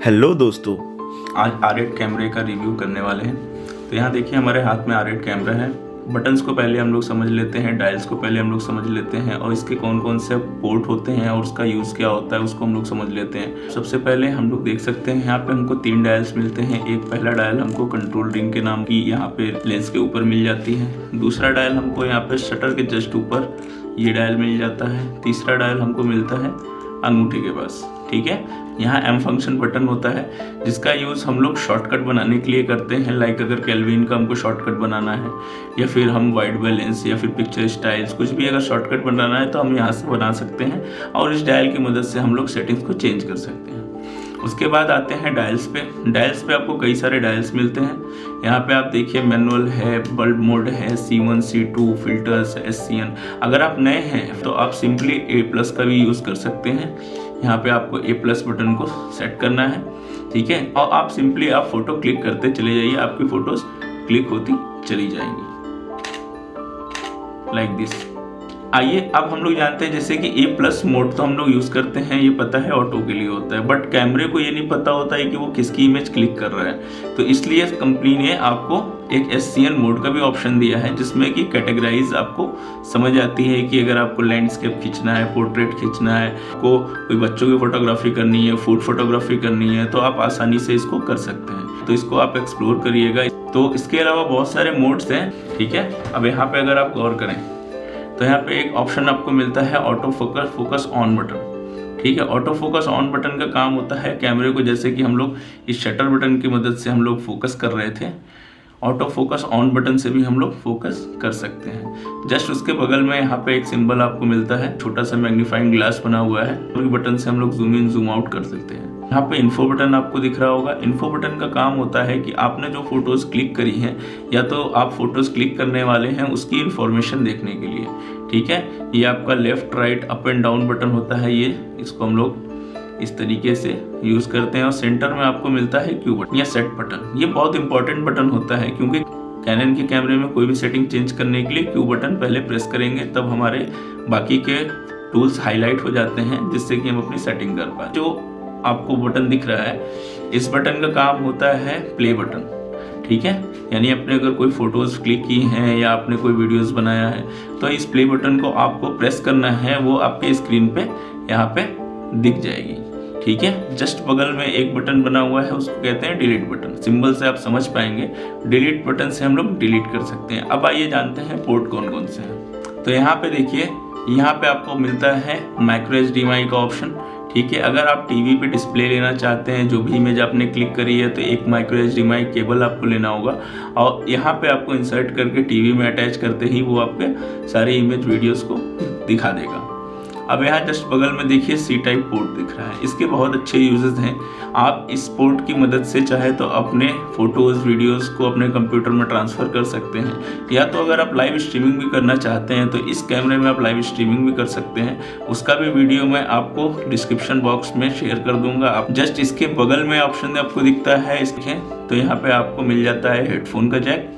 Hello दोस्तों, आज R8 कैमरे का रिव्यू करने वाले हैं। तो यहाँ देखिए हमारे हाथ में R8 कैमरा है। बटन्स को पहले हम लोग समझ लेते हैं, डायल्स को पहले हम लोग समझ लेते हैं और इसके कौन कौन से पोर्ट होते हैं और उसका यूज़ क्या होता है उसको हम लोग समझ लेते हैं। सबसे पहले हम लोग देख सकते हैं यहाँ पे हमको 3 डायल्स मिलते हैं। एक पहला डायल हमको कंट्रोल रिंग के नाम की यहाँ पे लेंस के ऊपर मिल जाती है। दूसरा डायल हमको यहाँ पे शटर के जस्ट ऊपर ये डायल मिल जाता है। तीसरा डायल हमको मिलता है अंगूठे के पास। ठीक है, यहाँ एम फंक्शन बटन होता है जिसका यूज़ हम लोग शॉर्टकट बनाने के लिए करते हैं। लाइक अगर केल्विन का हमको शॉर्टकट बनाना है या फिर हम वाइड बैलेंस या फिर पिक्चर स्टाइल्स कुछ भी अगर शॉर्टकट बनाना है तो हम यहाँ से बना सकते हैं और इस डायल की मदद से हम लोग सेटिंग्स को चेंज कर सकते हैं। उसके बाद आते हैं डायल्स पे। डायल्स पे आपको कई सारे डायल्स मिलते हैं। यहाँ पे आप देखिए मैनुअल है, बल्ब मोड है, C1 C2 फिल्टर्स, SCN। अगर आप नए हैं तो आप सिंपली A+ का भी यूज़ कर सकते हैं। यहाँ पे आपको A+ बटन को सेट करना है। ठीक है, और आप सिंपली फोटो क्लिक करते चले जाइए, आपकी फोटोज क्लिक होती चली जाएंगी लाइक दिस। आइए अब हम लोग जानते हैं जैसे कि A+ मोड तो हम लोग यूज़ करते हैं, ये पता है ऑटो के लिए होता है, बट कैमरे को ये नहीं पता होता है कि वो किसकी इमेज क्लिक कर रहा है। तो इसलिए कंपनी ने आपको एक SCN मोड का भी ऑप्शन दिया है जिसमें कि कैटेगराइज आपको समझ आती है कि अगर आपको लैंडस्केप खींचना है, पोर्ट्रेट खींचना है, आपको कोई बच्चों की फोटोग्राफी करनी है, फूड फोटोग्राफी करनी है, तो आप आसानी से इसको कर सकते हैं। तो इसको आप एक्सप्लोर करिएगा। तो इसके अलावा बहुत सारे मोड्स हैं। ठीक है, अब यहाँ पे अगर आप गौर करें तो यहाँ पे एक ऑप्शन आपको मिलता है ऑटो फोकस ऑन बटन। ठीक है, ऑटो फोकस ऑन बटन का काम होता है कैमरे को, जैसे कि हम लोग इस शटर बटन की मदद से हम लोग फोकस कर रहे थे, ऑटो फोकस ऑन बटन से भी हम लोग फोकस कर सकते हैं। जस्ट उसके बगल में यहाँ पे एक सिंबल आपको मिलता है, छोटा सा मैग्नीफाइंग ग्लास बना हुआ है, तो बटन से हम लोग जूम इन जूम आउट कर सकते हैं। यहाँ पे इन्फो बटन आपको दिख रहा होगा। इन्फो बटन का काम होता है कि आपने जो फोटोज क्लिक करी हैं या तो आप फोटोज क्लिक करने वाले हैं उसकी इंफॉर्मेशन देखने के लिए। ठीक है, ये आपका left right up and down button होता है, ये इसको हम लोग इस तरीके से यूज करते हैं। और सेंटर में आपको मिलता है क्यू बटन या सेट बटन। ये बहुत इंपॉर्टेंट बटन होता है क्योंकि कैनन के कैमरे में कोई भी सेटिंग चेंज करने के लिए क्यू बटन पहले प्रेस करेंगे, तब हमारे बाकी के टूल्स हाईलाइट हो जाते हैं जिससे कि हम अपनी सेटिंग कर पाए। जो आपको बटन दिख रहा है, इस बटन का काम होता है प्ले बटन। ठीक है, यानी आपने अगर कोई फोटोज क्लिक की हैं या आपने कोई वीडियोस बनाया है तो इस प्ले बटन को आपको प्रेस करना है, वो आपके स्क्रीन पे यहाँ पे दिख जाएगी। ठीक है, जस्ट बगल में एक बटन बना हुआ है, उसको कहते हैं डिलीट बटन। सिंबल से आप समझ पाएंगे, डिलीट बटन से हम लोग डिलीट कर सकते हैं। अब आइए जानते हैं पोर्ट कौन कौन से हैं। तो यहाँ पे देखिए, यहाँ पे आपको मिलता है माइक्रो HDMI का ऑप्शन। ठीक है, अगर आप टीवी पे डिस्प्ले लेना चाहते हैं, जो भी इमेज आपने क्लिक करी है, तो एक माइक्रो HDMI केबल आपको लेना होगा और यहाँ पे आपको इंसर्ट करके टीवी में अटैच करते ही वो आपके सारे इमेज वीडियोस को दिखा देगा। अब यहाँ जस्ट बगल में देखिए C टाइप पोर्ट दिख रहा है। इसके बहुत अच्छे यूजेस हैं। आप इस पोर्ट की मदद से चाहे तो अपने फोटोज वीडियोस को अपने कंप्यूटर में ट्रांसफ़र कर सकते हैं, या तो अगर आप लाइव स्ट्रीमिंग भी करना चाहते हैं तो इस कैमरे में आप लाइव स्ट्रीमिंग भी कर सकते हैं। उसका भी वीडियो मैं आपको डिस्क्रिप्शन बॉक्स में शेयर कर दूंगा। आप जस्ट इसके बगल में ऑप्शन आपको दिखता है, इसके तो यहाँ पे आपको मिल जाता है हेडफोन का जैक,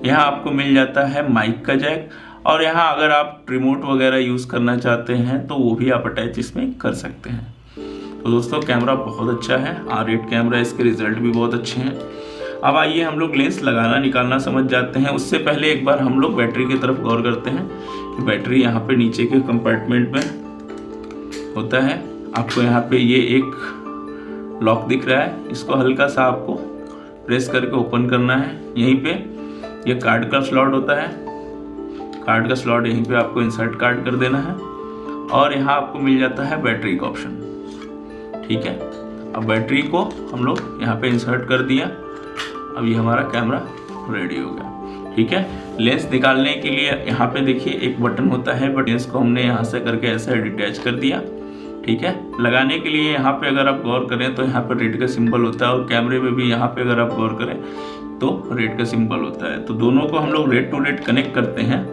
यहाँ आपको मिल जाता है माइक का जैक, और यहाँ अगर आप रिमोट वगैरह यूज़ करना चाहते हैं तो वो भी आप अटैच इसमें कर सकते हैं। तो दोस्तों कैमरा बहुत अच्छा है, R8 कैमरा, इसके रिजल्ट भी बहुत अच्छे हैं। अब आइए हम लोग लेंस लगाना निकालना समझ जाते हैं। उससे पहले एक बार हम लोग बैटरी की तरफ गौर करते हैं कि बैटरी यहाँ पे नीचे के कंपार्टमेंट में होता है। आपको यहाँ पे ये एक लॉक दिख रहा है, इसको हल्का सा आपको प्रेस करके ओपन करना है। यहीं पे ये कार्ड का स्लॉट होता है, कार्ड का स्लॉट यहीं पे आपको इंसर्ट कार्ड कर देना है और यहाँ आपको मिल जाता है बैटरी का ऑप्शन। ठीक है, अब बैटरी को हम लोग यहाँ पे इंसर्ट कर दिया। अब ये हमारा कैमरा रेडी हो गया। ठीक है, लेंस निकालने के लिए यहाँ पे देखिए एक बटन होता है, बट लेंस को हमने यहाँ से करके ऐसे डिटैच कर दिया। ठीक है, लगाने के लिए यहाँ पे अगर आप गौर करें तो यहाँ पर रेड का सिंबल होता है और कैमरे में भी यहाँ पे अगर आप गौर करें तो रेड का सिंबल होता है। तो दोनों को हम लोग रेड टू रेड कनेक्ट करते हैं,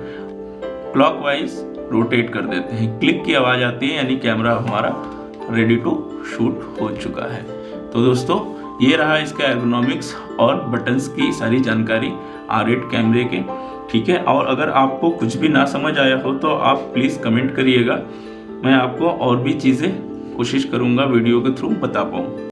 क्लॉकवाइज रोटेट कर देते हैं, क्लिक की आवाज़ आती है, यानी कैमरा हमारा रेडी टू शूट हो चुका है। तो दोस्तों ये रहा इसका एर्गोनॉमिक्स और बटन्स की सारी जानकारी R8 कैमरे के। ठीक है, और अगर आपको कुछ भी ना समझ आया हो तो आप प्लीज़ कमेंट करिएगा, मैं आपको और भी चीज़ें कोशिश करूँगा वीडियो के थ्रू बता पाऊँ।